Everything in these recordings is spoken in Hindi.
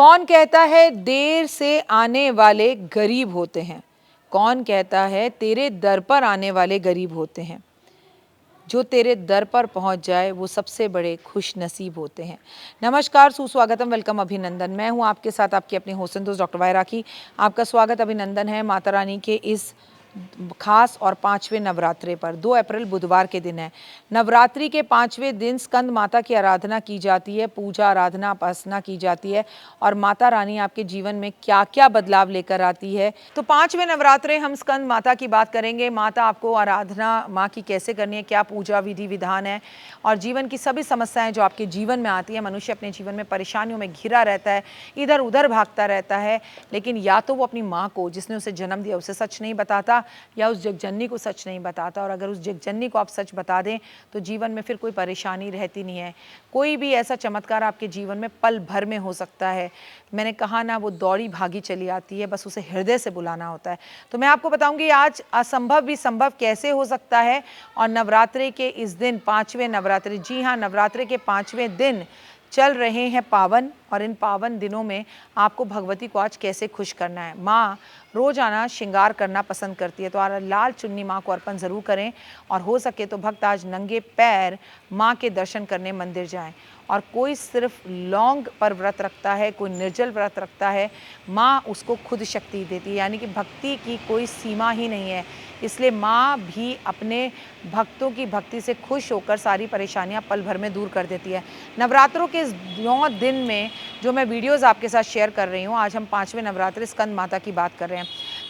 कौन कहता है देर से आने वाले गरीब होते हैं? कौन कहता है तेरे दर पर आने वाले गरीब होते हैं? जो तेरे दर पर पहुंच जाए वो सबसे बड़े खुश नसीब होते हैं। नमस्कार, सुस्वागतम, वेलकम, अभिनंदन। मैं हूं आपके साथ आपकी अपनी होस्ट दोस्त डॉक्टर वायरा की। आपका स्वागत अभिनंदन है माता रानी के इस खास और 5वें नवरात्रे पर। 2 अप्रैल बुधवार के दिन है। नवरात्रि के 5वें दिन स्कंद माता की आराधना की जाती है, पूजा आराधना उपासना की जाती है और माता रानी आपके जीवन में क्या क्या बदलाव लेकर आती है। तो 5वें नवरात्रे हम स्कंद माता की बात करेंगे। माता आपको आराधना माँ की कैसे करनी है, क्या पूजा विधि विधान है और जीवन की सभी समस्याएं जो आपके जीवन में आती है। मनुष्य अपने जीवन में परेशानियों में घिरा रहता है, इधर उधर भागता रहता है, लेकिन या तो वो अपनी माँ को जिसने उसे जन्म दिया उसे सच नहीं बताता या उस जगजननी को सच नहीं बताता। और अगर उस जगजननी को आप सच बता दें तो जीवन में फिर कोई परेशानी रहती नहीं है। कोई भी ऐसा चमत्कार आपके जीवन में पल भर में हो सकता है। मैंने कहा ना, वो दौड़ी भागी चली आती है, बस उसे हृदय से बुलाना होता है। तो मैं आपको बताऊंगी आज असंभव भी संभव कैसे हो सकता है। और नवरात्रि के इस दिन 5वें नवरात्रि, जी हाँ, नवरात्रि के 5वें दिन चल रहे हैं पावन, और इन पावन दिनों में आपको भगवती को आज कैसे खुश करना है। माँ रोजाना श्रृंगार करना पसंद करती है, तो आज लाल चुन्नी माँ को अर्पण ज़रूर करें और हो सके तो भक्त आज नंगे पैर माँ के दर्शन करने मंदिर जाएं। और कोई सिर्फ लौंग पर व्रत रखता है, कोई निर्जल व्रत रखता है, माँ उसको खुद शक्ति देती है। यानी कि भक्ति की कोई सीमा ही नहीं है। इसलिए माँ भी अपने भक्तों की भक्ति से खुश होकर सारी परेशानियाँ पल भर में दूर कर देती है। नवरात्रों के इस 9 दिन में जो मैं वीडियोज़ आपके साथ शेयर कर रही हूँ, आज हम 5वें नवरात्रि स्कंद माता की बात कर रहे हैं।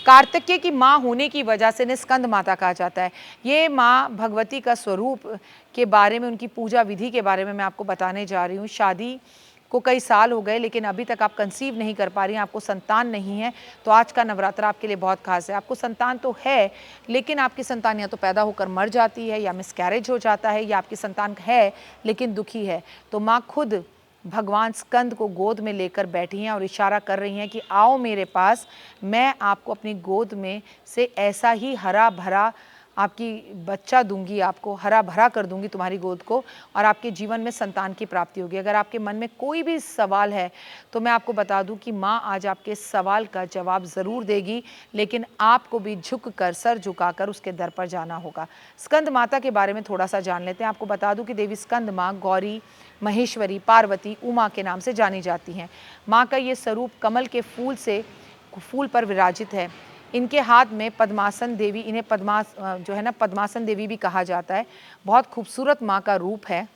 कार्तिकेय की माँ होने की वजह से इन्हें स्कंद माता कहा जाता है। ये माँ भगवती का स्वरूप के बारे में, उनकी पूजा विधि के बारे में मैं आपको बताने जा रही हूँ। शादी को कई साल हो गए लेकिन अभी तक आप कंसीव नहीं कर पा रही हैं, आपको संतान नहीं है, तो आज का नवरात्रा आपके लिए बहुत खास है। आपको संतान तो है लेकिन आपकी संतान या तो पैदा होकर मर जाती है या मिसकैरेज हो जाता है, या आपकी संतान है लेकिन दुखी है, तो माँ खुद भगवान स्कंद को गोद में लेकर बैठी हैं और इशारा कर रही हैं कि आओ मेरे पास, मैं आपको अपनी गोद में से ऐसा ही हरा भरा आपकी बच्चा दूंगी, आपको हरा भरा कर दूंगी तुम्हारी गोद को, और आपके जीवन में संतान की प्राप्ति होगी। अगर आपके मन में कोई भी सवाल है तो मैं आपको बता दूं कि माँ आज आपके सवाल का जवाब ज़रूर देगी, लेकिन आपको भी झुक कर, सर झुकाकर उसके दर पर जाना होगा। स्कंद माता के बारे में थोड़ा सा जान लेते हैं। आपको बता दूं कि देवी स्कंद माँ गौरी, महेश्वरी, पार्वती, उमा के नाम से जानी जाती हैं। माँ का ये स्वरूप कमल के फूल पर विराजित है। इनके हाथ में पद्मासन देवी, इन्हें पद्मासन देवी भी कहा जाता है। बहुत खूबसूरत माँ का रूप है।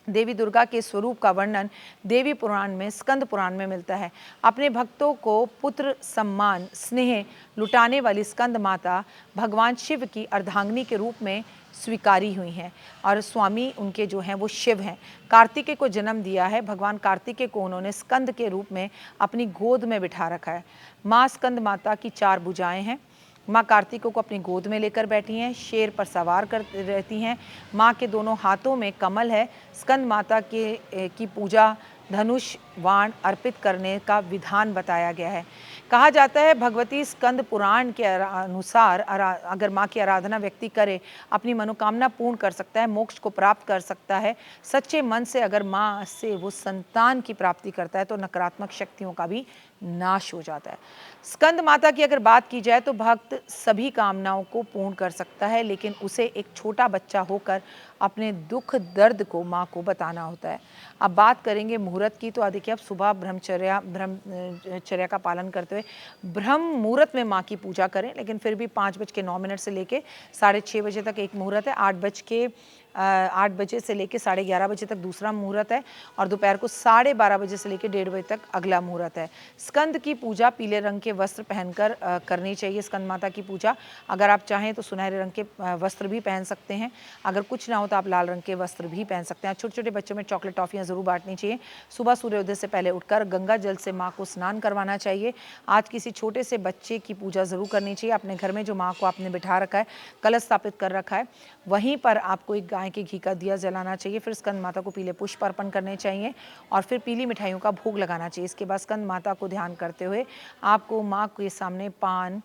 देवी दुर्गा के स्वरूप का वर्णन देवी पुराण में, स्कंद पुराण में मिलता है। अपने भक्तों को पुत्र सम्मान स्नेह लुटाने वाली स्कंद माता भगवान शिव की अर्धांगिनी के रूप में स्वीकारी हुई हैं और स्वामी उनके जो हैं वो शिव हैं। कार्तिकेय को जन्म दिया है। भगवान कार्तिकेय को उन्होंने स्कंद के रूप में अपनी गोद में बिठा रखा है। माँ स्कंद माता की 4 भुजाएं हैं। माँ कार्तिकों को अपनी गोद में लेकर बैठी हैं, शेर पर सवार कर रहती हैं। माँ के दोनों हाथों में कमल है। स्कंद माता की पूजा धनुष बाण अर्पित करने का विधान बताया गया है। कहा जाता है भगवती स्कंद पुराण के अनुसार अगर माँ की आराधना व्यक्ति करे, अपनी मनोकामना पूर्ण कर सकता है, मोक्ष को प्राप्त कर सकता है। सच्चे मन से अगर माँ से वो संतान की प्राप्ति करता है तो नकारात्मक शक्तियों का भी नाश हो जाता है। स्कंद माता की अगर बात की जाए तो भक्त सभी कामनाओं को पूर्ण कर सकता है, लेकिन उसे एक छोटा बच्चा होकर अपने दुख दर्द को माँ को बताना होता है। अब बात करेंगे मुहूर्त की, तो देखिए अब सुबह ब्रह्मचर्या का पालन करते हुए ब्रह्म मुहूर्त में माँ की पूजा करें, लेकिन फिर भी 5:09 से लेके 6:30 बजे तक एक मुहूर्त है, 8 बजे से लेके 11:30 बजे तक दूसरा मुहूर्त है, और दोपहर को 12:30 बजे से लेके 1:30 बजे तक अगला मुहूर्त है। स्कंद की पूजा पीले रंग के वस्त्र पहनकर करनी चाहिए। स्कंद माता की पूजा अगर आप चाहें तो सुनहरे रंग के वस्त्र भी पहन सकते हैं, अगर कुछ ना हो तो आप लाल रंग के वस्त्र भी पहन सकते हैं। छोटे छोटे बच्चों में चॉकलेट टॉफियाँ ज़रूर बांटनी चाहिए। सुबह सूर्योदय से पहले उठकर गंगा जल से माँ को स्नान करवाना चाहिए। आज किसी छोटे से बच्चे की पूजा ज़रूर करनी चाहिए। अपने घर में जो माँ को आपने बिठा रखा है, कलश स्थापित कर रखा है, वहीं पर आपको एक गाय के घी का दिया जलाना चाहिए। फिर स्कंद माता को पीले पुष्प अर्पण करने चाहिए और फिर पीली मिठाइयों का भोग लगाना चाहिए। इसके बाद स्कंद माता को ध्यान करते हुए आपको माँ के सामने पान,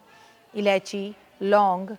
इलायची, लौंग,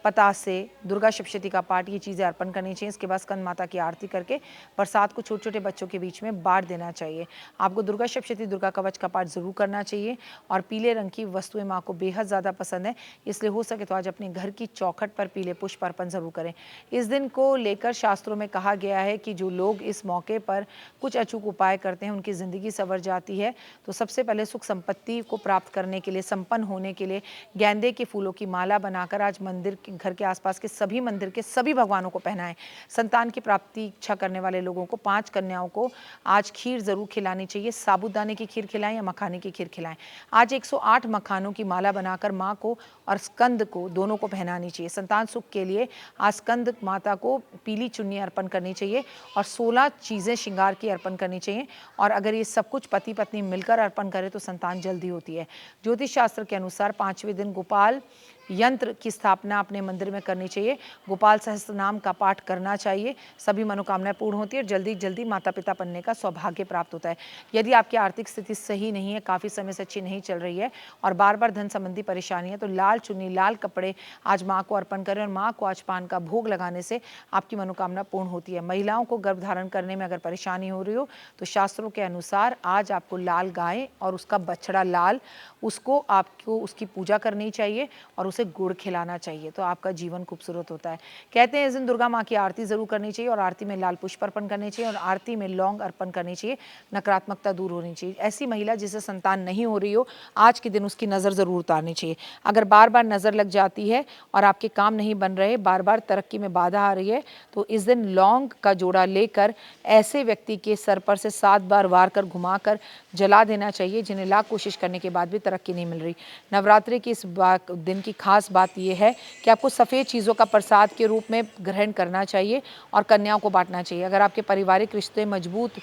पतासे, दुर्गा सप्तशती का पाठ, ये चीज़ें अर्पण करनी चाहिए। इसके बाद स्कंद माता की आरती करके प्रसाद को छोटे छोटे बच्चों के बीच में बांट देना चाहिए। आपको दुर्गा सप्तशती, दुर्गा कवच का पाठ ज़रूर करना चाहिए। और पीले रंग की वस्तुएं माँ को बेहद ज़्यादा पसंद है, इसलिए हो सके तो आज अपने घर की चौखट पर पीले पुष्प अर्पण ज़रूर करें। इस दिन को लेकर शास्त्रों में कहा गया है कि जो लोग इस मौके पर कुछ अचूक उपाय करते हैं उनकी ज़िंदगी संवर जाती है। तो सबसे पहले सुख संपत्ति को प्राप्त करने के लिए, संपन्न होने के लिए गेंदे के फूलों की माला बनाकर आज मंदिर के, घर के आसपास के सभी मंदिर के सभी भगवानों को पहनाएं। संतान की प्राप्ति इच्छा करने वाले लोगों को, 5 कन्याओं को आज खीर जरूर खिलानी चाहिए। साबूदाने की खीर खिलाएं या मखाने की खीर खिलाएं। आज 108 मखानों की माला बनाकर माँ को और स्कंद को, दोनों को पहनानी चाहिए। संतान सुख के लिए आज स्कंद माता को पीली चुन्नी अर्पण करनी चाहिए और 16 चीज़ें श्रृंगार की अर्पण करनी चाहिए। और अगर ये सब कुछ पति पत्नी मिलकर अर्पण करें तो संतान जल्दी होती है। ज्योतिष शास्त्र के अनुसार 5वें दिन गोपाल यंत्र की स्थापना अपने मंदिर में करनी चाहिए। गोपाल सहस्त्र नाम का पाठ करना चाहिए। सभी मनोकामनाएं पूर्ण होती है और जल्दी जल्दी माता पिता बनने का सौभाग्य प्राप्त होता है। यदि आपकी आर्थिक स्थिति सही नहीं है, काफ़ी समय से अच्छी नहीं चल रही है और बार बार धन संबंधी परेशानी है, तो लाल चुन्नी, लाल कपड़े आज माँ को अर्पण करें और माँ को आज पान का भोग लगाने से आपकी मनोकामना पूर्ण होती है। महिलाओं को गर्भ धारण करने में अगर परेशानी हो रही हो तो शास्त्रों के अनुसार आज आपको लाल गाय और उसका बछड़ा लाल, उसको आपको उसकी पूजा करनी चाहिए और उसे गुड़ खिलाना चाहिए, तो आपका जीवन खूबसूरत होता है। कहते हैं इस दिन दुर्गा माँ की आरती जरूर करनी चाहिए और आरती में लाल पुष्प अर्पण करने चाहिए और आरती में लौंग अर्पण करनी चाहिए। नकारात्मकता दूर होनी चाहिए। ऐसी महिला जिसे संतान नहीं हो रही हो, आज के दिन उसकी नज़र ज़रूर उतारनी चाहिए। अगर बार बार नज़र लग जाती है और आपके काम नहीं बन रहे, बार बार तरक्की में बाधा आ रही है, तो इस दिन लौंग का जोड़ा लेकर ऐसे व्यक्ति के सर पर से 7 बार वार कर घुमाकर जला देना चाहिए जिन्हें लाख कोशिश करने के बाद भी तरक्की नहीं मिल रही। नवरात्रि की इस दिन की खास बात यह है कि आपको सफ़ेद चीज़ों का प्रसाद के रूप में ग्रहण करना चाहिए और कन्याओं को बांटना चाहिए। अगर आपके पारिवारिक रिश्ते मजबूत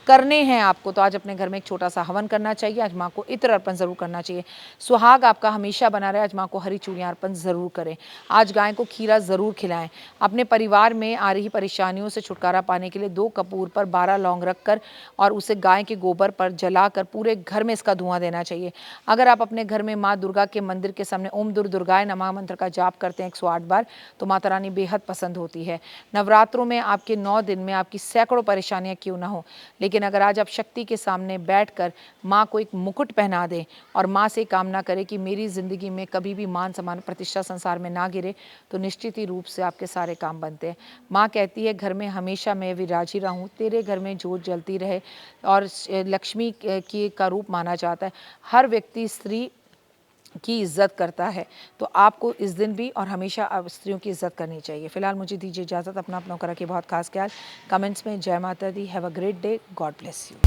करने हैं आपको, तो आज अपने घर में एक छोटा सा हवन करना चाहिए। आज माँ को इत्र अर्पण जरूर करना चाहिए। सुहाग आपका हमेशा बना रहे, आज माँ को हरी चूड़ियाँ अर्पण जरूर करें। आज गाय को खीरा जरूर खिलाएं। अपने परिवार में आ रही परेशानियों से छुटकारा पाने के लिए 2 कपूर पर 12 लौंग रखकर और उसे गाय के गोबर पर जलाकर पूरे घर में इसका धुआं देना चाहिए। अगर आप अपने घर में माँ दुर्गा के मंदिर के सामने ओम दुर्गाय नमः मंत्र का जाप करते हैं 108 बार, तो माता रानी बेहद पसंद होती है। नवरात्रों में आपके 9 दिन में आपकी सैकड़ों परेशानियां क्यों ना हो, लेकिन अगर आज आप शक्ति के सामने बैठकर माँ को एक मुकुट पहना दें और माँ से कामना करें कि मेरी ज़िंदगी में कभी भी मान सम्मान प्रतिष्ठा संसार में ना गिरे, तो निश्चित ही रूप से आपके सारे काम बनते हैं। माँ कहती है घर में हमेशा मैं विराजी रहूं, तेरे घर में जोत जलती रहे, और लक्ष्मी की का रूप माना जाता है। हर व्यक्ति स्त्री की इज्जत करता है, तो आपको इस दिन भी और हमेशा स्त्रियों की इज्जत करनी चाहिए। फिलहाल मुझे दीजिए इजाज़त। अपना करा के बहुत खास ख्याल। कमेंट्स में जय माता दी। Have a great day. God bless you.